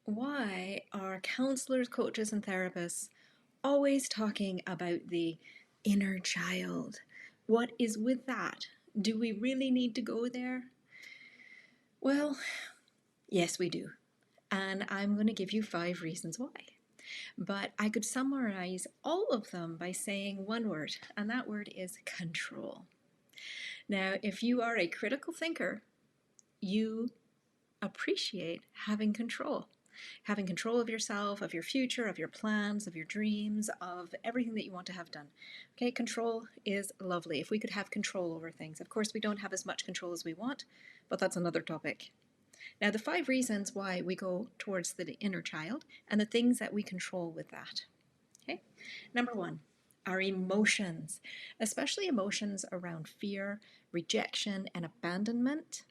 Why are counselors, coaches, and therapists always talking about the inner child? What is with that? Do we really need to go there? Well, yes, we do. And I'm going to give you 5 reasons why. But I could summarize all of them by saying one word, and that word is control. Now, if you are a critical thinker, you appreciate having control. Having control of yourself, of your future, of your plans, of your dreams, of everything that you want to have done. Okay, control is lovely. If we could have control over things. Of course, we don't have as much control as we want, but that's another topic. Now, the 5 reasons why we go towards the inner child and the things that we control with that. Okay, number 1, our emotions, especially emotions around fear, rejection, and abandonment,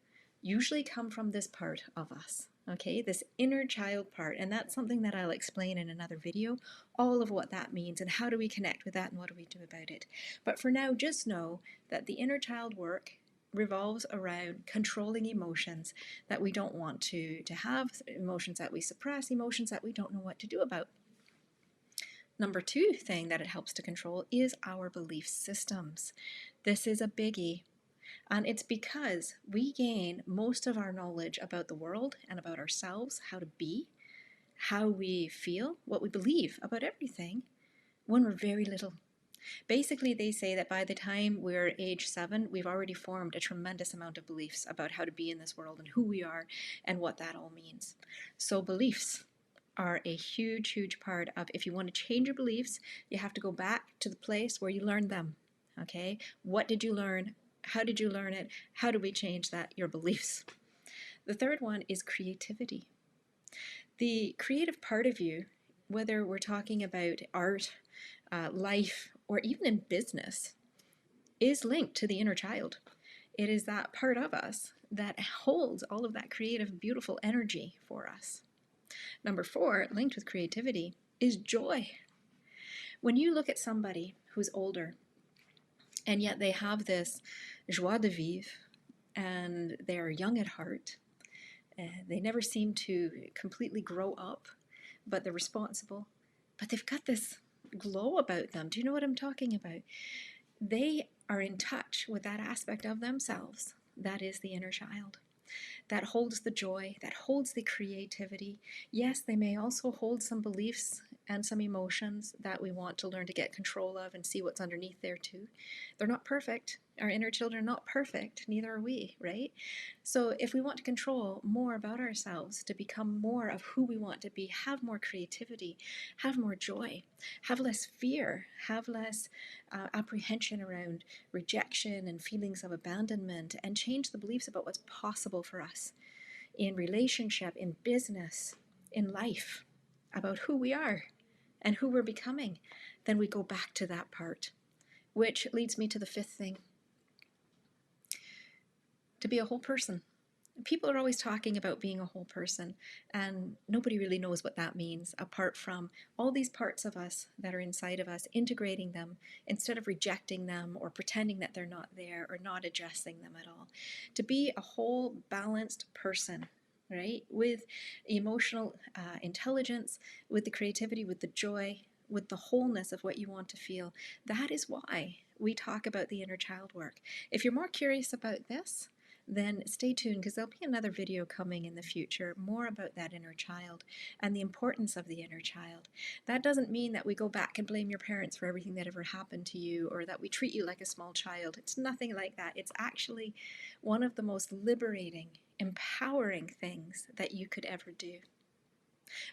usually come from this part of us. Okay, this inner child part, and that's something that I'll explain in another video, all of what that means and how do we connect with that and what do we do about it. But for now, just know that the inner child work revolves around controlling emotions that we don't want to have, emotions that we suppress, emotions that we don't know what to do about. Number 2 thing that it helps to control is our belief systems. This is a biggie. And it's because we gain most of our knowledge about the world and about ourselves, how to be, how we feel, what we believe about everything when we're very little. Basically, they say that by the time we're age 7, we've already formed a tremendous amount of beliefs about how to be in this world and who we are and what that all means. So beliefs are a huge, huge part of, if you want to change your beliefs, you have to go back to the place where you learned them. Okay? What did you learn? How did you learn it? How do we change that? Your beliefs. The third one is creativity. The creative part of you, whether we're talking about art, life, or even in business, is linked to the inner child. It is that part of us that holds all of that creative, beautiful energy for us. Number 4, linked with creativity, is joy. When you look at somebody who's older and yet they have this joie de vivre and they're young at heart, they never seem to completely grow up, but they're responsible, but they've got this glow about them. Do you know what I'm talking about? They are in touch with that aspect of themselves that is the inner child, that holds the joy, that holds the creativity. Yes, they may also hold some beliefs and some emotions that we want to learn to get control of and see what's underneath there too. They're not perfect. Our inner children are not perfect, neither are we, right? So if we want to control more about ourselves, to become more of who we want to be, have more creativity, have more joy, have less fear, have less apprehension around rejection and feelings of abandonment, and change the beliefs about what's possible for us in relationship, in business, in life, about who we are and who we're becoming, then we go back to that part. Which leads me to the 5th thing, to be a whole person. People are always talking about being a whole person, and nobody really knows what that means apart from all these parts of us that are inside of us, integrating them instead of rejecting them or pretending that they're not there or not addressing them at all. To be a whole, balanced person, right, with emotional intelligence, with the creativity, with the joy, with the wholeness of what you want to feel. That is why we talk about the inner child work. If you're more curious about this, then stay tuned, because there'll be another video coming in the future more about that inner child and the importance of the inner child. That doesn't mean that we go back and blame your parents for everything that ever happened to you, or that we treat you like a small child. It's nothing like that. It's actually one of the most liberating, empowering things that you could ever do.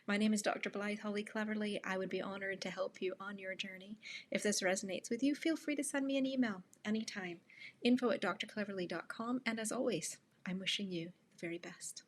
My name is Dr. Blythe Holly Cleverly. I would be honored to help you on your journey. If this resonates with you, feel free to send me an email anytime. info@drcleverly.com. And as always, I'm wishing you the very best.